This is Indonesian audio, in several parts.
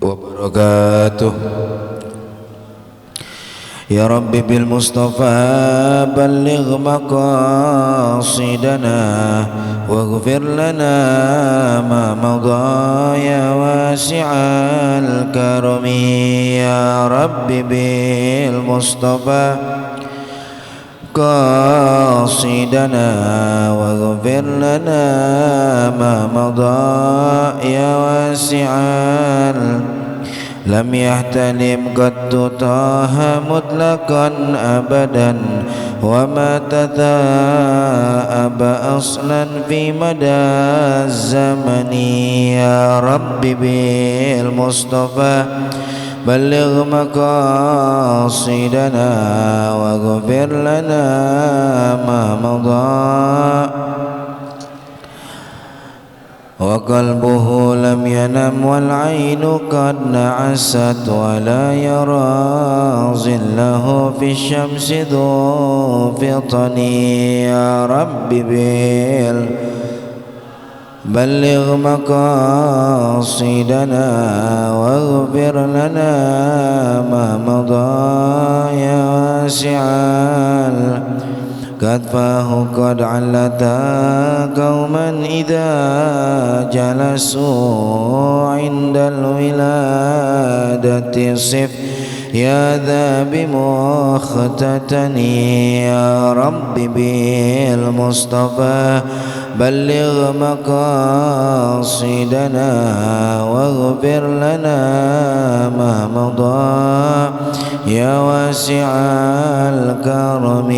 وبركاته. يا رب بالمصطفى بلغ مقاصدنا واغفر لنا ما مضى يا واسع الكرم. يا رب بالمصطفى قاصدنا واغفر لنا ما مضى يا واسع لم يحتلم قد طه مطلقا أبدا وما تثاءب أصلا في مدى الزمن. يا رب بالمصطفى بلغ مقاصدنا واغفر لنا ما مضى وقلبه لم ينم والعين قد نعست ولا يرى ظله في الشمس ذو فطن. يا رب بلغ مقاصدنا واغفر لنا ما مضى يا واسع كتفاه قد علتا قوما إذا جلسوا عند الولادة صف يا ذا بمختتن. يا رب بالمصطفى بلغ مقاصدنا واغفر لنا ما مضى يا واسع الكرم.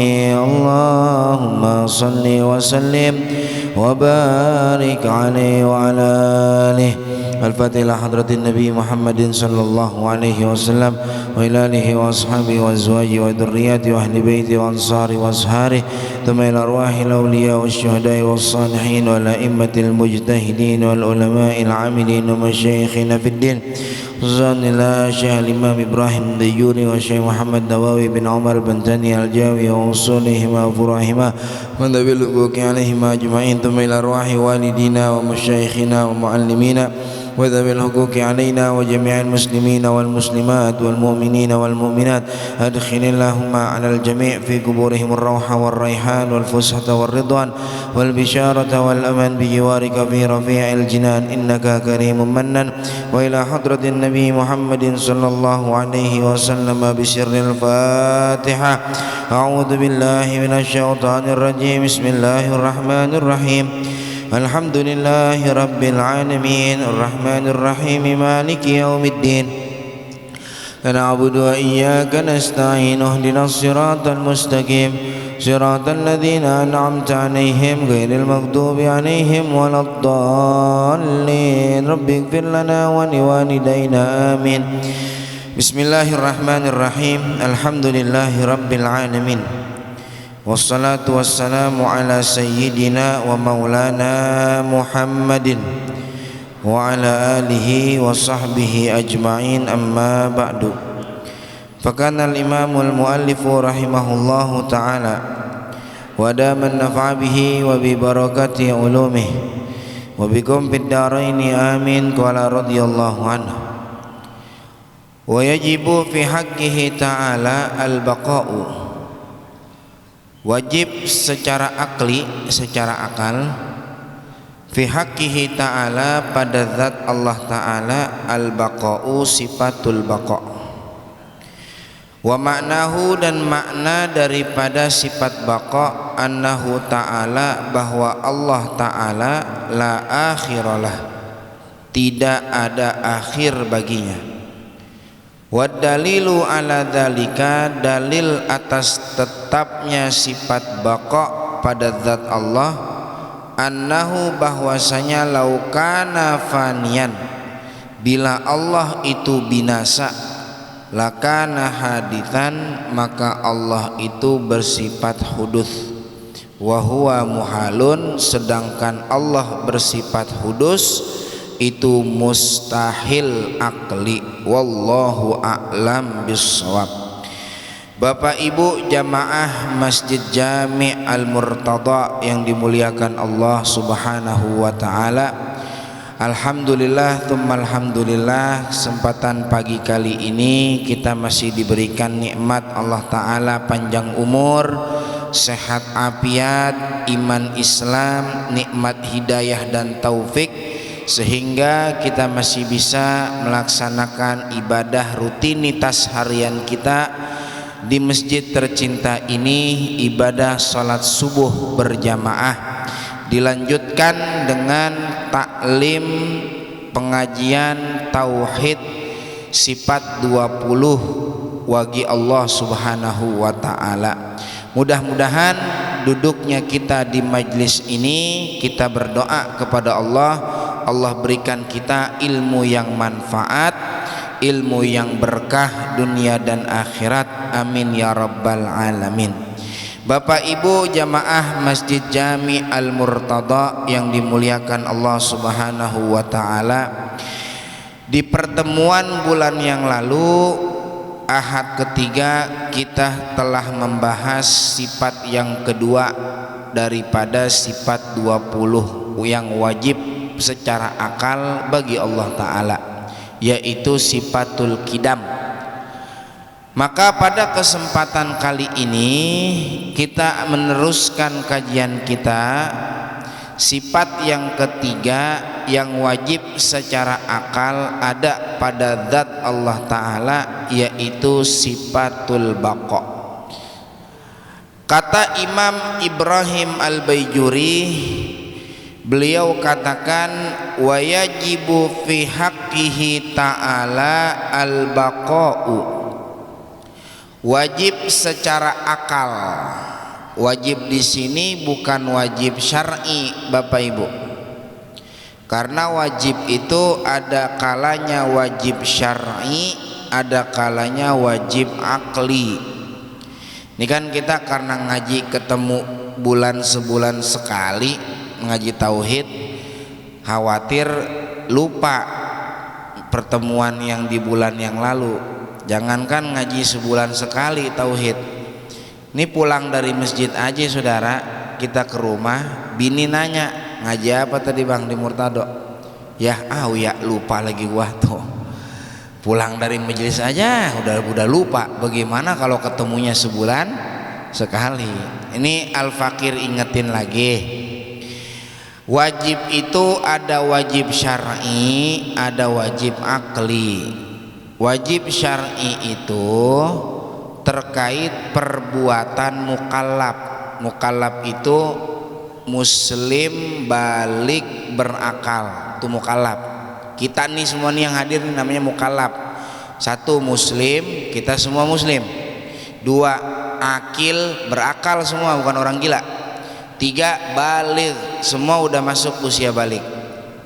اللهم صل وسلم وبارك عليه وعلى آله. الفاتحة إلى حضرة النبي محمد صلى الله عليه وسلم وإلى آله وأصحابه وأزواجه وذرياته وأهل بيته وأنصاره وأصحابه ثم إلى أرواح الأولياء والشهداء والصالحين والأئمة المجتهدين والعلماء العاملين ومشايخنا في الدين خصوصا إلى شيخ الإمام إبراهيم الديوري والشيخ محمد نواوي بن عمر بن تاني الجاوي وأصولهما وفروعهما من ذوي الحقوق عليهما أجمعين ثم إلى أرواح والدينا ومشايخنا ومعلمينا وذوي الحقوق علينا وجميع المسلمين والمسلمات والمؤمنين والمؤمنات. أدخل اللهم على الجميع في قبورهم الروح والريحان والفسحة والرضوان والبشارة والأمان بجوارك في رفيع الجنان إنك كريم منن. وإلى حضرة النبي محمد صلى الله عليه وسلم بسر الفاتحة. أعوذ بالله من الشيطان الرجيم. بسم الله الرحمن الرحيم. الحمد لله رب العالمين الرحمن الرحيم مالك يوم الدين نعبد وإياك نستعين اهدنا الصراط المستقيم صراط الذين أنعمت عليهم غير المغضوب عليهم ولا الضالين. رب اغفر لنا ولوالدينا آمين. بسم الله الرحمن الرحيم. الحمد لله رب العالمين والصلاة والسلام على سيدنا ومولانا محمد وعلى آله وصحبه أجمعين. أما بعد فكان الإمام المؤلف رحمه الله تعالى ودام النفع به وببركة علومه وبكم في الدارين آمين. قال رضي الله عنه ويجب في حقه تعالى البقاء. Wajib secara akli, secara akal fi haqqihi ta'ala pada zat Allah ta'ala al-baqa'u sifatul baqa'. Wa ma'nahu dan makna daripada sifat baqa' annahu ta'ala bahwa Allah ta'ala la akhiralah tidak ada akhir baginya. Wad dalilu ala dzalika dalil atas tetapnya sifat baqa pada zat Allah annahu bahwasanya laukana fanian bila Allah itu binasa lakana hadithan maka Allah itu bersifat hudus wa huwa muhalun sedangkan Allah bersifat hudus itu mustahil akli. Wallahu a'lam bissawab. Bapak Ibu jamaah Masjid Jami' Al-Murtada yang dimuliakan Allah Subhanahu wa taala, Alhamdulillah, alhamdulillah, kesempatan pagi kali ini kita masih diberikan nikmat Allah Ta'ala panjang umur, sehat afiat, iman Islam, nikmat hidayah dan taufik, sehingga kita masih bisa melaksanakan ibadah rutinitas harian kita di masjid tercinta ini, ibadah salat subuh berjamaah. Dilanjutkan dengan taklim pengajian tauhid sifat 20 wagi Allah Subhanahu wa taala. Mudah-mudahan duduknya kita di majlis ini kita berdoa kepada Allah, Allah berikan kita ilmu yang manfaat, ilmu yang berkah dunia dan akhirat. Amin ya rabbal alamin. Bapak Ibu jamaah Masjid Jami Al-Murtada yang dimuliakan Allah Subhanahu wa taala, di pertemuan bulan yang lalu Ahad ketiga kita telah membahas sifat yang kedua daripada sifat 20 yang wajib secara akal bagi Allah Ta'ala, yaitu sifatul qidam. Maka pada kesempatan kali ini kita meneruskan kajian kita sifat yang ketiga yang wajib secara akal ada pada zat Allah Ta'ala, yaitu sifatul baqa. Kata Imam Ibrahim Al-Baijuri, beliau katakan wa yajibu fi haqqihi ta'ala al-baqa'u, wajib secara akal. Wajib di sini bukan wajib syar'i Bapak Ibu, karena wajib itu ada kalanya wajib syar'i, ada kalanya wajib akli. Ini kan kita karena ngaji ketemu bulan sebulan sekali ngaji tauhid, khawatir lupa pertemuan yang di bulan yang lalu. Jangankan ngaji sebulan sekali tauhid, ini pulang dari masjid aja saudara, kita ke rumah, bini nanya ngaji apa tadi bang di Murtado, ya ya lupa lagi gua tuh. Pulang dari majelis aja udah lupa, bagaimana kalau ketemunya sebulan sekali. Ini Al-Fakir ingetin lagi, wajib itu ada wajib syar'i, ada wajib akli. Wajib syar'i itu terkait perbuatan mukallaf. Mukallaf itu muslim balik berakal, itu mukallaf. Kita nih semua nih yang hadir nih namanya mukallaf. Satu, muslim, kita semua muslim. Dua, akil, berakal semua, bukan orang gila. Tiga, baligh, semua udah masuk usia balik.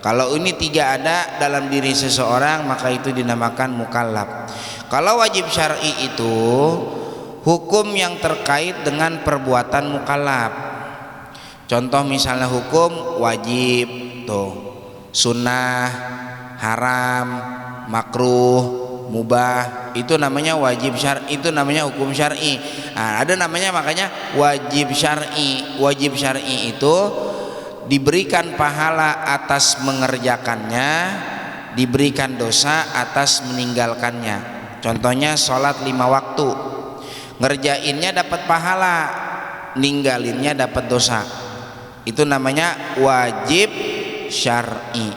Kalau ini tiga ada dalam diri seseorang, maka itu dinamakan mukallaf. Kalau wajib syar'i itu hukum yang terkait dengan perbuatan mukallaf. Contoh misalnya hukum wajib tuh, sunnah, haram, makruh, mubah, itu namanya wajib syar'i, itu namanya hukum syar'i. Nah, ada namanya makanya wajib syar'i. Wajib syar'i itu diberikan pahala atas mengerjakannya, diberikan dosa atas meninggalkannya. Contohnya sholat 5 waktu, ngerjainnya dapat pahala, ninggalinnya dapat dosa. Itu namanya wajib syar'i.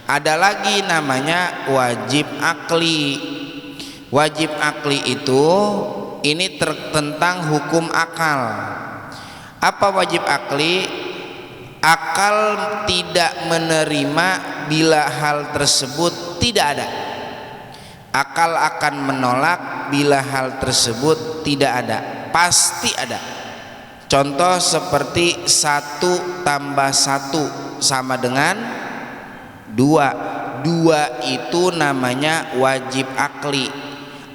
Ada lagi namanya wajib akli. Wajib akli itu ini tentang hukum akal. Apa wajib akli? Akal tidak menerima bila hal tersebut tidak ada. Akal akan menolak bila hal tersebut tidak ada. Pasti ada. Contoh seperti 1 tambah 1 sama dengan 2. 2 itu namanya wajib akli.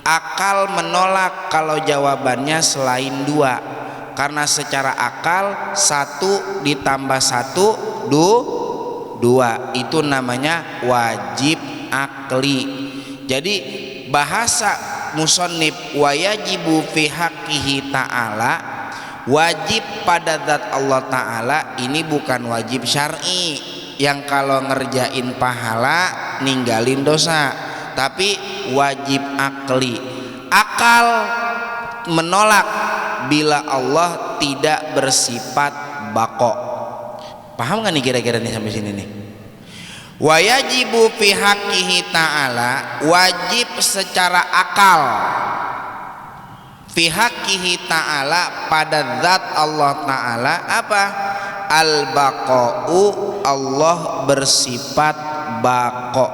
Akal menolak kalau jawabannya selain 2. Karena secara akal 1 ditambah 1 2, itu namanya wajib akli. Jadi bahasa musannif wa yajibu fi haqqihi ta'ala, wajib pada zat Allah Ta'ala ini bukan wajib syar'i yang kalau ngerjain pahala ninggalin dosa, tapi wajib akli. Akal menolak bila Allah tidak bersifat bako. Paham nggak nih kira-kira nih sampai sini nih? Wa yajibu fi haqqihi ta'ala, wajib secara akal fi haqqihi ta'ala pada zat Allah Ta'ala apa? Al-baqa'u, Allah bersifat bako.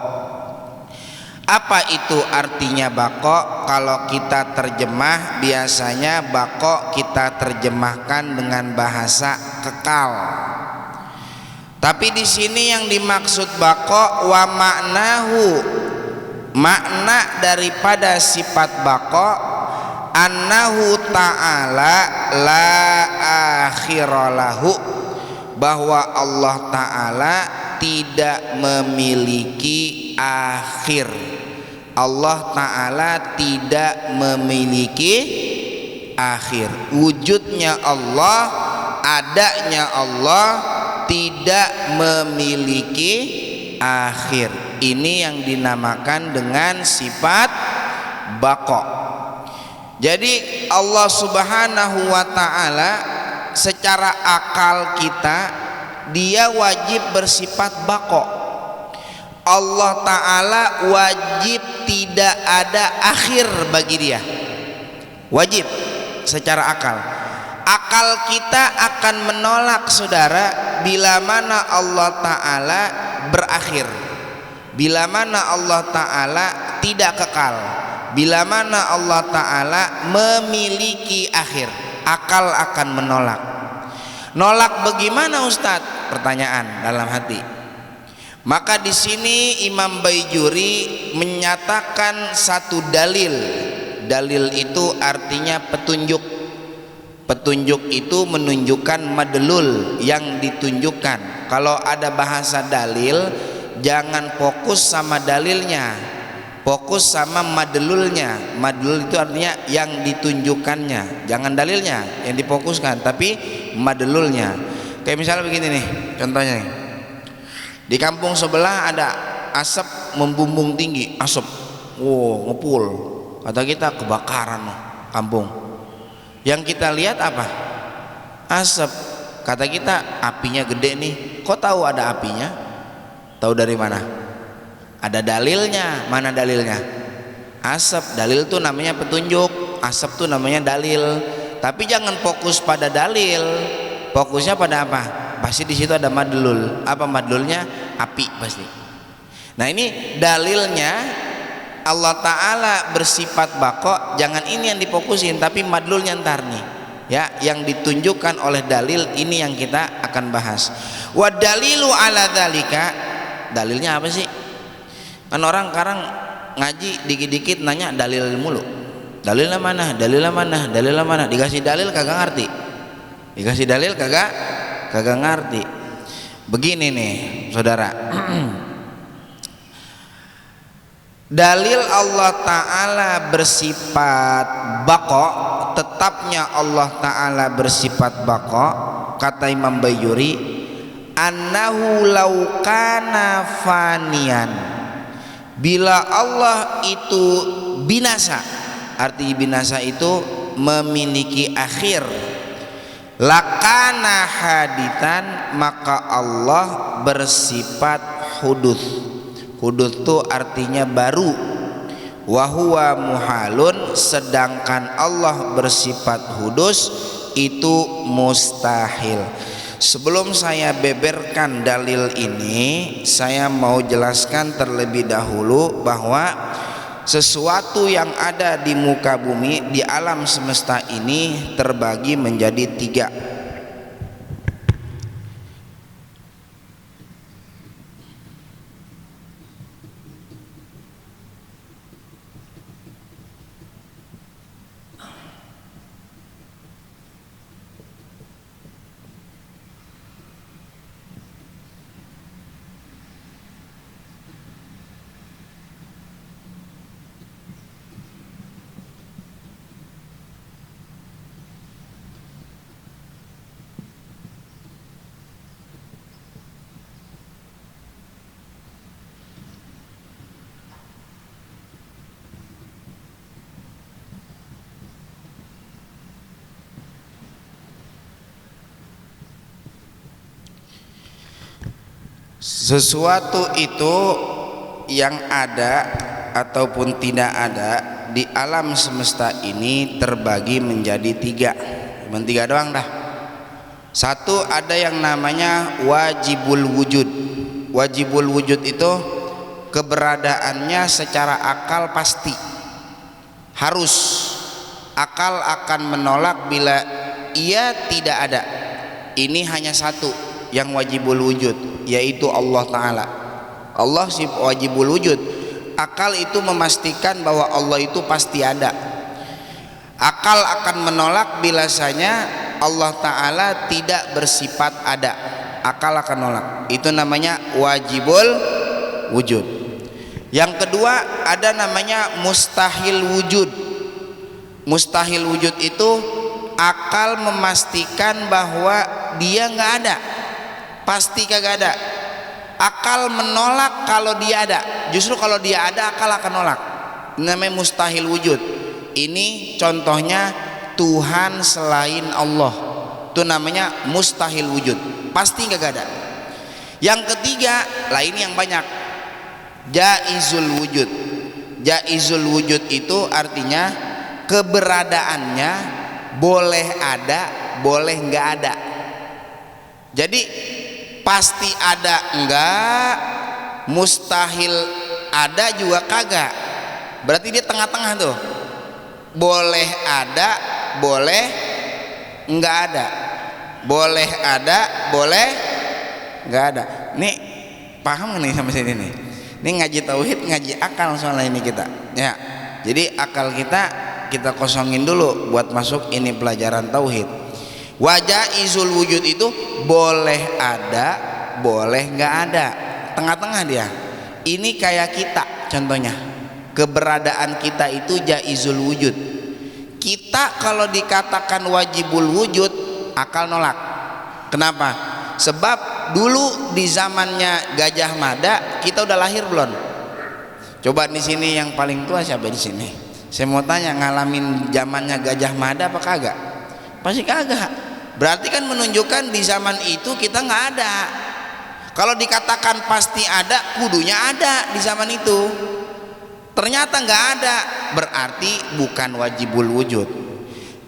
Apa itu artinya bako? Kalau kita terjemah biasanya bako kita terjemahkan dengan bahasa kekal. Tapi di sini yang dimaksud bako wa maknahu, makna daripada sifat bako annahu ta'ala la akhiralahu, bahwa Allah Ta'ala tidak memiliki akhir. Allah Ta'ala tidak memiliki akhir. Wujudnya Allah, adanya Allah tidak memiliki akhir. Ini yang dinamakan dengan sifat baqo. Jadi Allah Subhanahu wa Ta'ala secara akal kita dia wajib bersifat baqo. Allah Ta'ala wajib tidak ada akhir bagi dia. Wajib secara akal. Akal kita akan menolak saudara bila mana Allah Ta'ala berakhir, bila mana Allah Ta'ala tidak kekal, bila mana Allah Ta'ala memiliki akhir. Akal akan menolak. Nolak bagaimana Ustadz? Pertanyaan dalam hati. Maka di sini Imam Baijuri menyatakan satu dalil. Dalil itu artinya petunjuk. Petunjuk itu menunjukkan madlul, yang ditunjukkan. Kalau ada bahasa dalil, jangan fokus sama dalilnya, fokus sama madlulnya. Madlul itu artinya yang ditunjukkannya, jangan dalilnya yang difokuskan, tapi madlulnya. Kayak misalnya begini nih, contohnya nih. Di kampung sebelah ada asap membumbung tinggi, asap, wow, ngepul. Kata kita kebakaran loh, kampung. Yang kita lihat apa? Asap. Kata kita apinya gede nih. Kok tahu ada apinya? Tahu dari mana? Ada dalilnya. Mana dalilnya? Asap. Dalil itu namanya petunjuk. Asap itu namanya dalil. Tapi jangan fokus pada dalil. Fokusnya pada apa? Pasti di situ ada madlul. Apa madlulnya? Api pasti. Nah ini dalilnya. Allah Ta'ala bersifat bako, jangan ini yang difokusin, tapi madlulnya ntar nih ya, yang ditunjukkan oleh dalil. Ini yang kita akan bahas. Wa dalilu ala dzalika, dalilnya apa sih? Kan orang sekarang ngaji dikit-dikit nanya dalil mulu. Dalilnya mana? Dalilnya mana? Dalilnya mana? Dikasih dalil kagak ngerti. Dikasih dalil kagak ngerti. Begini nih saudara. Dalil Allah Ta'ala bersifat baqo, tetapnya Allah Ta'ala bersifat baqo, kata Imam Baijuri, annahu law kana fanian, bila Allah itu binasa, arti binasa itu memiliki akhir, lakana haditan, maka Allah bersifat hudus. Hudud itu artinya baru. Wahuwa muhalun, sedangkan Allah bersifat hudus itu mustahil. Sebelum saya beberkan dalil ini, saya mau jelaskan terlebih dahulu bahwa sesuatu yang ada di muka bumi, di alam semesta ini terbagi menjadi tiga. Sesuatu itu yang ada ataupun tidak ada di alam semesta ini terbagi menjadi tiga. Cuma tiga doang dah. Satu, ada yang namanya wajibul wujud. Wajibul wujud itu keberadaannya secara akal pasti, harus. Akal akan menolak bila ia tidak ada. Ini hanya satu yang wajibul wujud, yaitu Allah Ta'ala. Allah si wajibul wujud. Akal itu memastikan bahwa Allah itu pasti ada. Akal akan menolak bilasanya Allah Ta'ala tidak bersifat ada. Akal akan nolak. Itu namanya wajibul wujud. Yang kedua, ada namanya mustahil wujud. Mustahil wujud itu akal memastikan bahwa dia nggak ada, pasti kagak ada. Akal menolak kalau dia ada. Justru kalau dia ada, akal akan nolak. Ini namanya mustahil wujud. Ini contohnya Tuhan selain Allah. Itu namanya mustahil wujud, pasti kagak ada. Yang ketiga, lain yang banyak, jaizul wujud. Jaizul wujud itu artinya keberadaannya boleh ada, boleh nggak ada. Jadi pasti ada enggak, mustahil ada juga kagak. Berarti dia tengah-tengah tuh. Boleh ada, boleh nggak ada. Boleh ada, boleh nggak ada. Nih paham nih sampai sini nih. Ini ngaji tauhid, ngaji akal soalnya ini kita. Ya. Jadi akal kita kosongin dulu buat masuk ini pelajaran tauhid. Wajaizul wujud itu boleh ada, boleh nggak ada, tengah-tengah dia. Ini kayak kita contohnya, keberadaan kita itu jaizul wujud. Kita kalau dikatakan wajibul wujud, akal nolak. Kenapa? Sebab dulu di zamannya Gajah Mada kita udah lahir belum? Coba di sini yang paling tua siapa di sini? Saya mau tanya, ngalamin zamannya Gajah Mada apa kagak? Pasti kagak. Berarti kan menunjukkan di zaman itu kita nggak ada. Kalau dikatakan pasti ada, kudunya ada di zaman itu. Ternyata nggak ada, berarti bukan wajibul wujud.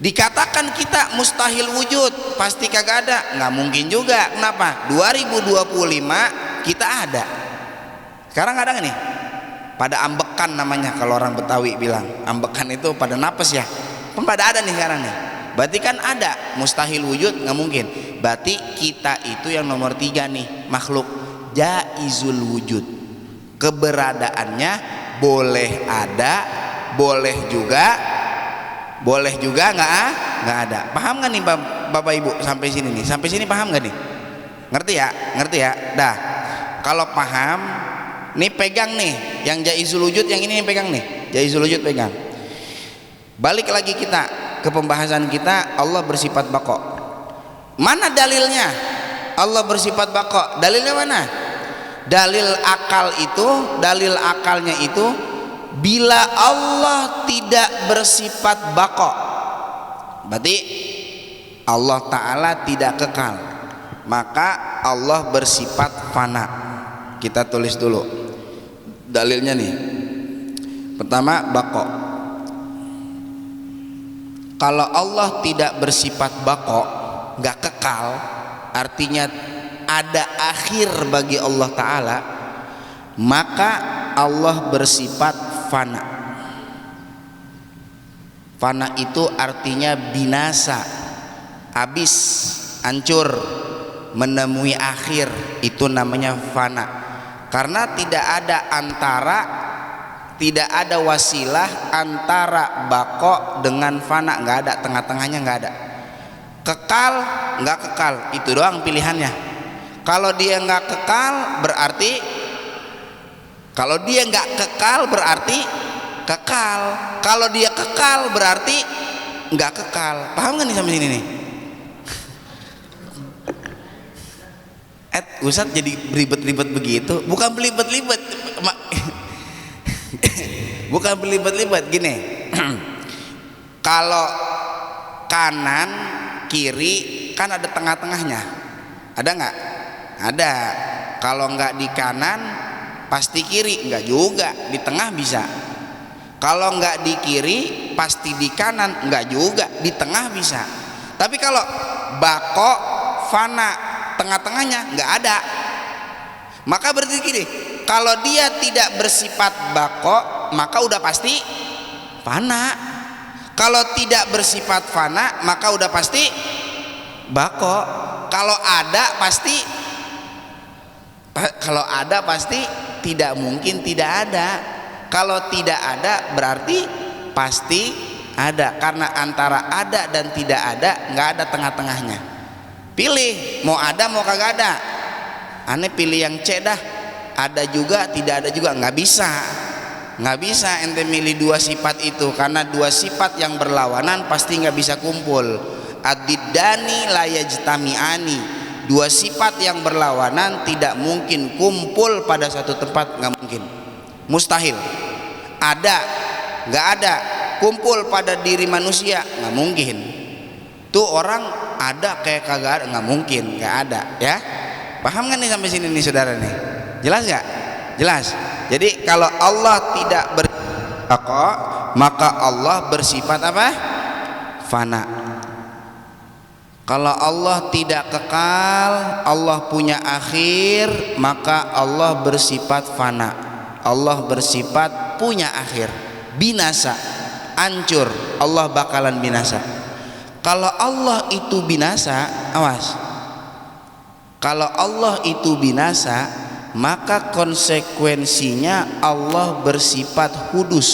Dikatakan kita mustahil wujud, pasti kagak ada, nggak mungkin juga. Kenapa? 2025 kita ada. Sekarang ada nggak nih? Pada ambekan namanya kalau orang Betawi bilang. Ambekan itu pada napes ya. Pada ada nih sekarang nih. Berarti kan ada, mustahil wujud nggak mungkin. Berarti kita itu yang nomor 3 nih, makhluk jaizul wujud. Keberadaannya boleh ada, boleh juga nggak ada. Paham nggak nih Bapak Ibu sampai sini nih? Sampai sini paham nggak nih? Ngerti ya? Ngerti ya? Dah. Kalau paham, nih pegang nih, yang jaizul wujud yang ini nih pegang nih, jaizul wujud pegang. Balik lagi kita ke pembahasan kita, Allah bersifat baqo. Mana dalilnya? Allah bersifat baqo. Dalilnya mana? Dalil akal itu, dalil akalnya itu bila Allah tidak bersifat baqo, berarti Allah Ta'ala tidak kekal, maka Allah bersifat fana. Kita tulis dulu dalilnya nih. Pertama, baqo. Kalau Allah tidak bersifat baqo, nggak kekal, artinya ada akhir bagi Allah Ta'ala, maka Allah bersifat fana. Fana itu artinya binasa, habis, hancur, menemui akhir. Itu namanya fana. Karena tidak ada wasilah antara baqo dengan fana, nggak ada, tengah-tengahnya nggak ada. Kekal nggak kekal, itu doang pilihannya. Kalau dia nggak kekal berarti, kalau dia nggak kekal berarti kekal. Kalau dia kekal berarti nggak kekal. Paham nggak nih sampai sini nih? Ustadz jadi beribet-ribet begitu? Bukan belibet-libet, bukan belibet-libet. Gini, kalau kanan kiri kan ada tengah-tengahnya, ada nggak? Ada. Kalau nggak di kanan pasti kiri, nggak juga, di tengah bisa. Kalau nggak di kiri pasti di kanan, nggak juga, di tengah bisa. Tapi kalau bako fana, tengah-tengahnya nggak ada, maka berarti gini, kalau dia tidak bersifat bako maka udah pasti fana. Kalau tidak bersifat fana maka udah pasti bako. Kalau ada pasti tidak mungkin tidak ada. Kalau tidak ada berarti pasti ada, karena antara ada dan tidak ada nggak ada tengah-tengahnya. Pilih mau ada mau kagak ada. Aneh pilih yang C dah, ada juga tidak ada juga, nggak bisa ente milih dua sifat itu, karena dua sifat yang berlawanan pasti nggak bisa kumpul. Ad-diddani la yajtami'ani, dua sifat yang berlawanan tidak mungkin kumpul pada satu tempat, nggak mungkin, mustahil. Ada nggak ada kumpul pada diri manusia, nggak mungkin. Tuh orang ada kayak kagak ada, nggak mungkin, nggak ada ya. Paham kan nih sampai sini nih saudara nih? Jelas nggak? Jelas. Jadi kalau Allah tidak berbako maka Allah bersifat apa? Fana. Kalau Allah tidak kekal, Allah punya akhir, maka Allah bersifat fana. Allah bersifat punya akhir, binasa, hancur, Allah bakalan binasa. Kalau Allah itu binasa, awas. Kalau Allah itu binasa, maka konsekuensinya Allah bersifat hudus.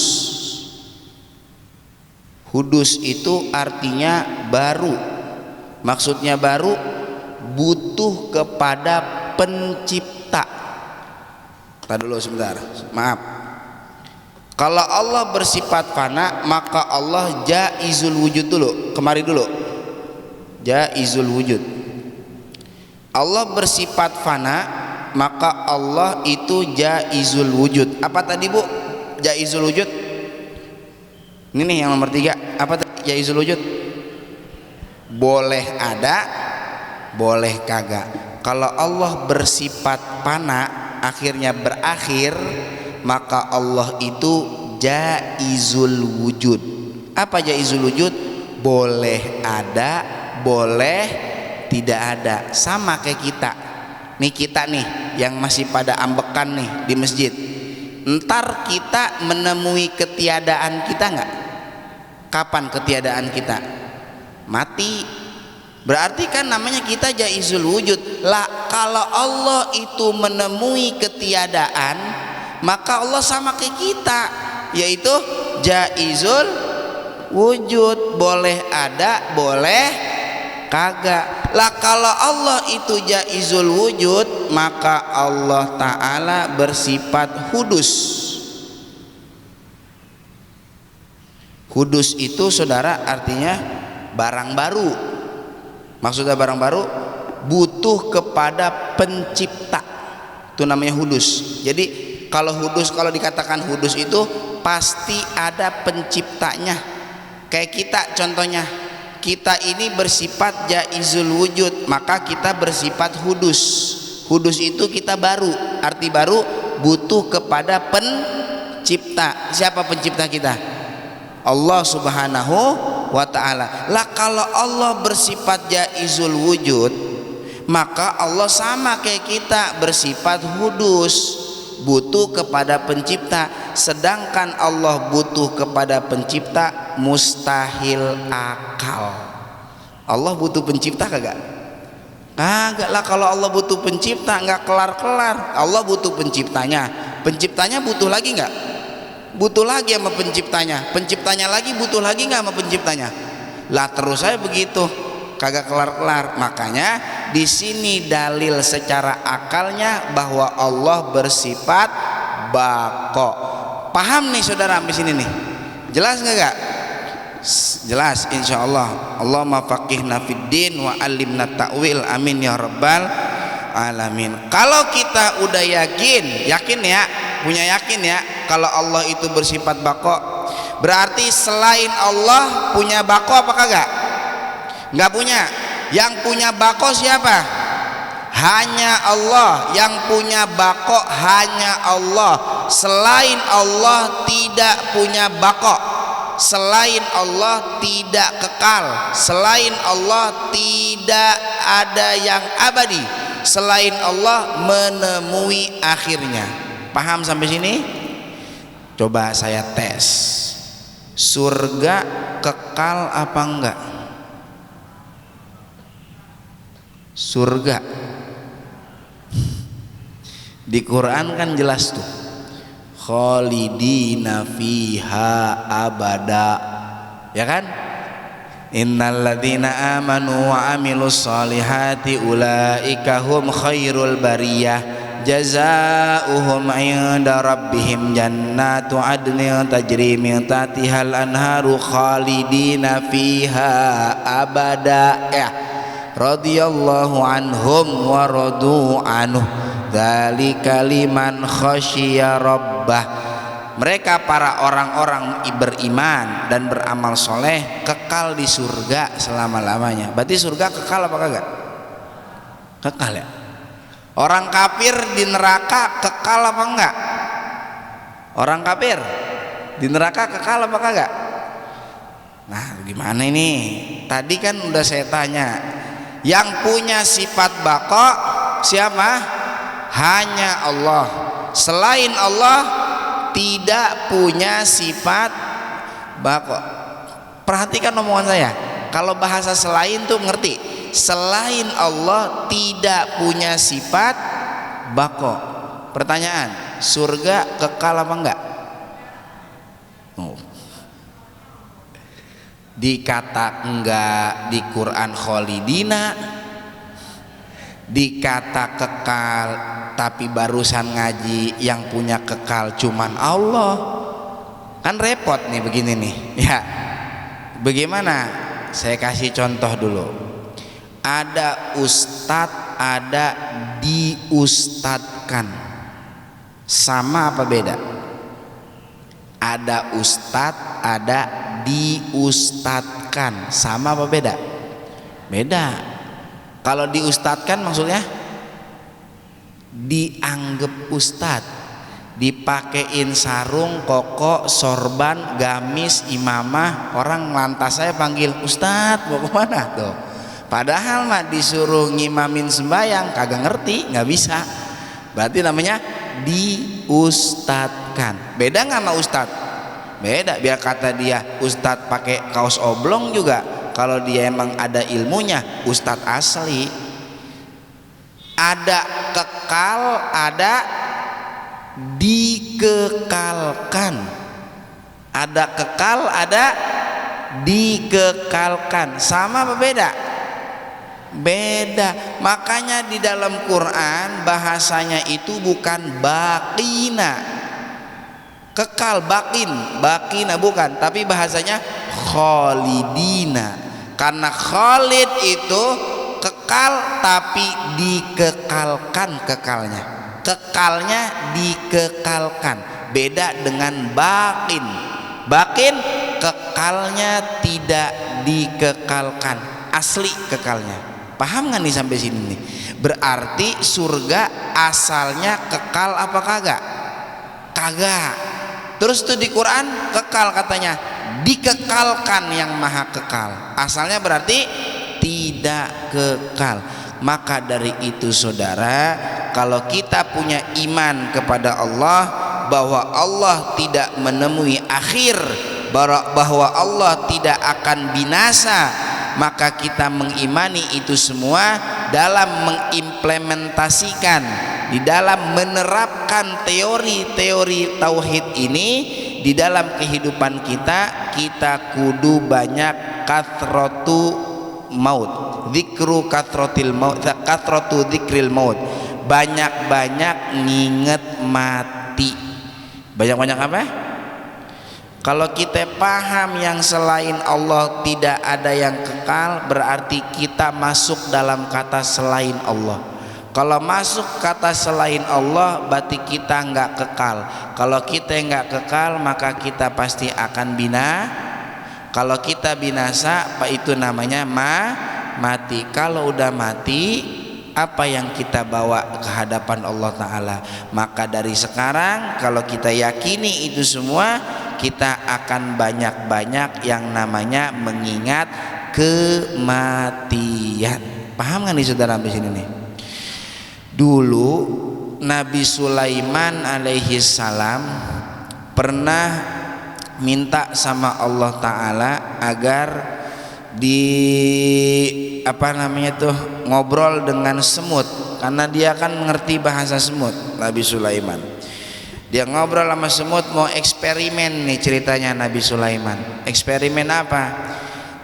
Hudus itu artinya baru. Maksudnya baru, butuh kepada pencipta. Kita dulu sebentar, maaf. Kalau Allah bersifat fana, maka Allah jaizul wujud dulu. Kemari dulu, jaizul wujud. Allah bersifat fana, maka Allah itu jaizul wujud. Apa tadi bu? Jaizul wujud. Ini nih yang nomor 3. Apa tadi jaizul wujud? Boleh ada, boleh kagak. Kalau Allah bersifat fana, akhirnya berakhir, maka Allah itu jaizul wujud. Apa jaizul wujud? Boleh ada, boleh tidak ada. Sama kayak kita nih, kita nih yang masih pada ambekan nih di masjid. Ntar kita menemui ketiadaan kita nggak? Kapan ketiadaan kita? Mati. Berarti kan namanya kita jaizul wujud lah. Kalau Allah itu menemui ketiadaan, maka Allah sama kayak kita, yaitu jaizul wujud. Boleh ada, boleh kagak. Lah kalau Allah itu jaizul wujud, maka Allah Ta'ala bersifat hudus. Hudus itu saudara artinya barang baru. Maksudnya barang baru, butuh kepada pencipta, itu namanya hudus. Jadi kalau hudus, kalau dikatakan hudus itu pasti ada penciptanya. Kayak kita contohnya, kita ini bersifat jaizul wujud, maka kita bersifat hudus. Hudus itu kita baru, arti baru, butuh kepada pencipta. Siapa pencipta kita? Allah Subhanahu wa ta'ala. Lah kalau Allah bersifat jaizul wujud, maka Allah sama kayak kita bersifat hudus, butuh kepada pencipta. Sedangkan Allah butuh kepada pencipta mustahil akal. Allah butuh pencipta kagak? Kagak lah. Kalau Allah butuh pencipta nggak kelar-kelar. Allah butuh penciptanya. Penciptanya butuh lagi nggak? Butuh lagi sama penciptanya. Penciptanya lagi butuh lagi nggak sama penciptanya? Lah terus saya begitu, kagak kelar-kelar. Makanya di sini dalil secara akalnya bahwa Allah bersifat bako. Paham nih saudara sampai sini nih? Jelas nggak? Jelas insyaallah. Allahumma faqihna fid din wa alimna ta'wil, amin ya rabbal alamin. Kalau kita udah yakin ya, punya yakin ya, kalau Allah itu bersifat bako, berarti selain Allah punya bako apa kagak? Nggak punya. Yang punya bako siapa? hanya Allah, yang punya bako hanya Allah. Selain Allah tidak punya bako, selain Allah tidak kekal, selain Allah tidak ada yang abadi, selain Allah menemui akhirnya. Paham sampai sini? Coba saya tes, surga kekal apa enggak? Surga di Quran kan jelas tuh, khalidina fiha abada, ya kan? Innal ladzina amanu wa amilus solihati ulaika hum khairul bariyah jazaohum 'inda rabbihim jannatu adnin tajri min tahtihal anharu khalidina fiha abada, ya, radhiyallahu anhum wa radu anhu dzalika liman khasyiya rabbah. Mereka para orang-orang beriman dan beramal soleh kekal di surga selama-lamanya. Berarti surga kekal apa kagak? Kekal, ya. Orang kafir di neraka kekal apa enggak? Orang kafir di neraka kekal apa kagak? Nah, gimana ini? Tadi kan udah saya tanya, yang punya sifat baqo siapa? Hanya Allah. Selain Allah tidak punya sifat baqo. Perhatikan omongan saya. Kalau bahasa selain tuh ngerti. Selain Allah tidak punya sifat baqo. Pertanyaan, surga kekal apa enggak? Oh. Dikata enggak di Quran kholidina, dikata kekal, tapi barusan ngaji yang punya kekal cuman Allah. Kan repot nih begini nih, ya. Bagaimana? Saya kasih contoh dulu. Ada ustadz, ada diustadkan. Sama apa beda? Ada ustadz, ada diustadkan. Sama apa beda? Beda. Kalau diustadkan maksudnya dianggap ustadz, dipakein sarung, koko, sorban, gamis, imamah, orang lantas saya panggil ustadz, mau kemana tuh? Padahal mah disuruh ngimamin sembahyang kagak ngerti, nggak bisa. Berarti namanya diustadkan. Beda nggak sama ustadz? Beda. Biar kata dia ustadz pakai kaos oblong juga, kalau dia emang ada ilmunya ustadz asli. Ada kekal, ada dikekalkan. Ada kekal, ada dikekalkan. Sama apa beda? Beda. Makanya di dalam Quran bahasanya itu bukan baqina, kekal, bakin, bakina bukan, tapi bahasanya khalidina. Karena khalid itu kekal tapi dikekalkan, kekalnya, kekalnya dikekalkan. Beda dengan bakin. Bakin kekalnya tidak dikekalkan, asli kekalnya. Paham nggak nih sampai sini nih? Berarti surga asalnya kekal apa kagak? Kagak. Terus tuh di Quran kekal katanya, dikekalkan yang maha kekal. Asalnya berarti tidak kekal. Maka dari itu saudara, kalau kita punya iman kepada Allah bahwa Allah tidak menemui akhir, bahwa Allah tidak akan binasa, maka kita mengimani itu semua dalam mengimplementasikan, di dalam menerapkan teori-teori tauhid ini di dalam kehidupan kita. Kita kudu banyak kathrotu maut, zikru kathrotil maut, kathrotu zikril maut, banyak-banyak nginget mati. Banyak-banyak apa? Kalau kita paham yang selain Allah tidak ada yang kekal, berarti kita masuk dalam kata selain Allah. Kalau masuk kata selain Allah, berarti kita nggak kekal. Kalau kita nggak kekal, maka kita pasti akan Kalau kita binasa, apa itu namanya mati. Kalau udah mati, apa yang kita bawa ke hadapan Allah Ta'ala. Maka dari sekarang kalau kita yakini itu semua, kita akan banyak-banyak yang namanya mengingat kematian. Paham kan nih saudara di sini nih? Dulu Nabi Sulaiman alaihi salam pernah minta sama Allah Ta'ala agar ngobrol dengan semut, karena dia kan mengerti bahasa semut. Nabi Sulaiman dia ngobrol sama semut, mau eksperimen nih ceritanya. Nabi Sulaiman eksperimen apa?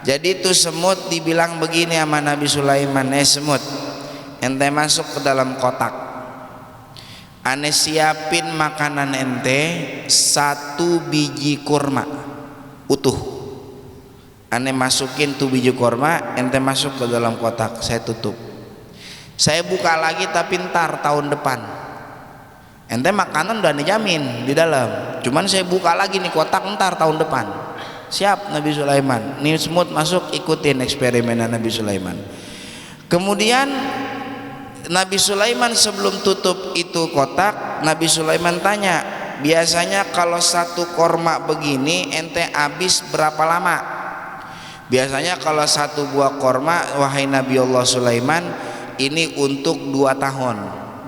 Jadi itu semut dibilang begini sama Nabi Sulaiman, semut, ente masuk ke dalam kotak, ane siapin makanan ente 1 biji kurma utuh. Ane masukin tuh biji kurma, ente masuk ke dalam kotak, saya tutup. Saya buka lagi tapi ntar tahun depan. Ente makanan udah dijamin di dalam. Cuman saya buka lagi nih kotak ntar tahun depan. Siap Nabi Sulaiman. Nih semut masuk, ikutin eksperimen Nabi Sulaiman. Kemudian Nabi Sulaiman sebelum tutup itu kotak, Nabi Sulaiman tanya, biasanya kalau 1 korma begini ente habis berapa lama? Biasanya kalau 1 buah korma, wahai Nabi Allah Sulaiman, ini untuk 2 tahun.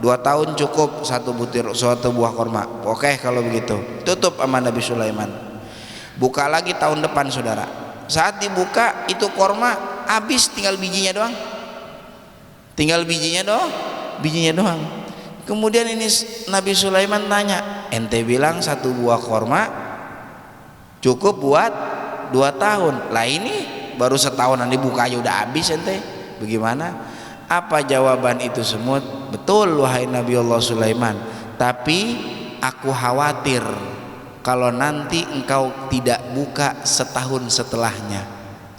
2 tahun cukup 1 buah korma. Oke kalau begitu, tutup sama Nabi Sulaiman. Buka lagi tahun depan saudara. Saat dibuka itu korma habis, tinggal bijinya doang. Tinggal bijinya doang. Kemudian ini Nabi Sulaiman tanya, ente bilang 1 buah korma cukup buat 2 tahun. Lah ini baru setahunan dibuka aja udah habis ente. Bagaimana? Apa jawaban itu semut? Betul wahai Nabi Allah Sulaiman, tapi aku khawatir kalau nanti engkau tidak buka setahun setelahnya.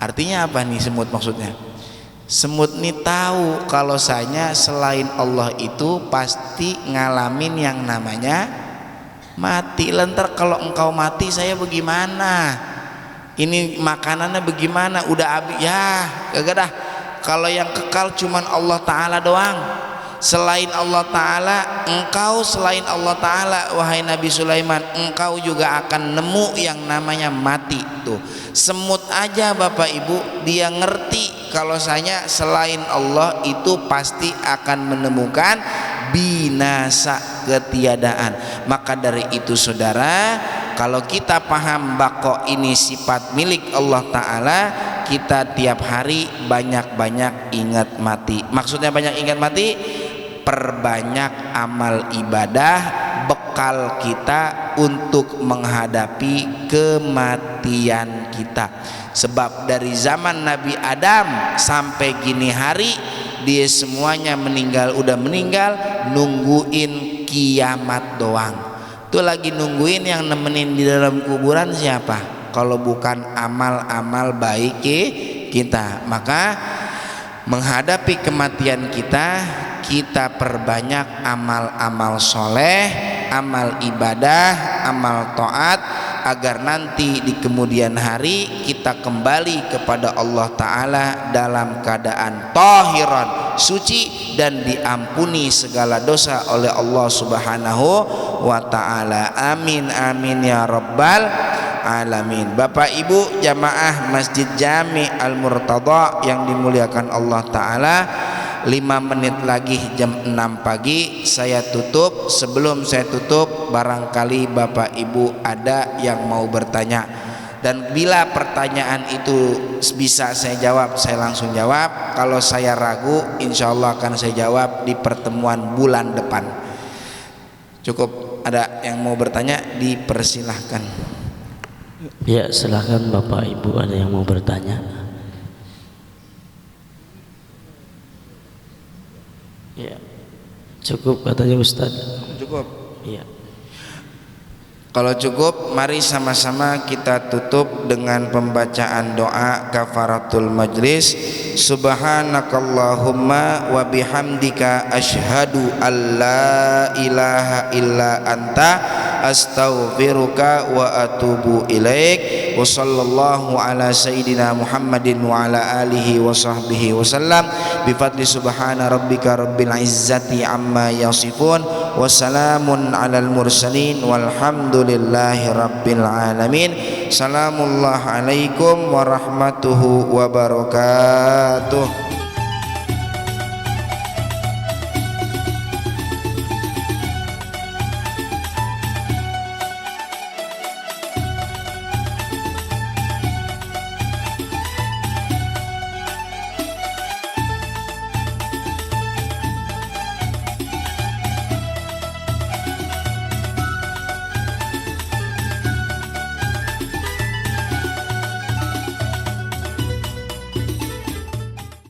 Artinya apa nih semut maksudnya? Semut ini tahu kalau saya selain Allah itu pasti ngalamin yang namanya mati. Lantar kalau engkau mati saya bagaimana? Ini makanannya bagaimana? Udah habis ya, kagak dah. Kalau yang kekal cuman Allah Ta'ala doang. Selain Allah Ta'ala, engkau selain Allah Ta'ala wahai Nabi Sulaiman, engkau juga akan nemu yang namanya mati. Tuh semut aja Bapak Ibu, dia ngerti kalau saya selain Allah itu pasti akan menemukan binasa, ketiadaan. Maka dari itu saudara, kalau kita paham bako ini sifat milik Allah Ta'ala, kita tiap hari banyak-banyak ingat mati. Maksudnya banyak ingat mati, perbanyak amal ibadah, bekal kita untuk menghadapi kematian kita. Sebab dari zaman Nabi Adam sampai gini hari, dia semuanya udah meninggal, nungguin kiamat doang. Itu lagi nungguin yang nemenin di dalam kuburan siapa? Kalau bukan amal-amal baik kita. Maka menghadapi kematian kita perbanyak amal-amal soleh, amal ibadah, amal taat, agar nanti di kemudian hari kita kembali kepada Allah Ta'ala dalam keadaan tahiran, suci, dan diampuni segala dosa oleh Allah Subhanahu wa Ta'ala. Amin amin ya rabbal alamin. Bapak Ibu jamaah Masjid Jami Al-Murtada yang dimuliakan Allah Ta'ala, 5 menit lagi jam 6 pagi saya tutup. Sebelum saya tutup, barangkali Bapak Ibu ada yang mau bertanya, dan bila pertanyaan itu bisa saya jawab, saya langsung jawab. Kalau saya ragu, insya Allah akan saya jawab di pertemuan bulan depan. Cukup, ada yang mau bertanya dipersilahkan. Ya silahkan Bapak Ibu, ada yang mau bertanya. Ya, cukup katanya Ustadz. Cukup. Iya. Kalau cukup, mari sama-sama kita tutup dengan pembacaan doa kafaratul majlis. Subhanakallahumma wa bihamdika asyhadu an la ilaha illa anta astaghfiruka wa atubu ilaik. Wa sallallahu ala sayyidina Muhammadin wa ala alihi wa sahbihi wasallam bi fadli subhana rabbika rabbil izzati amma yasifun wa salamun alal mursalin walhamdulillahi rabbil alamin. Salamullah alaikum warahmatullahi wabarakatuh.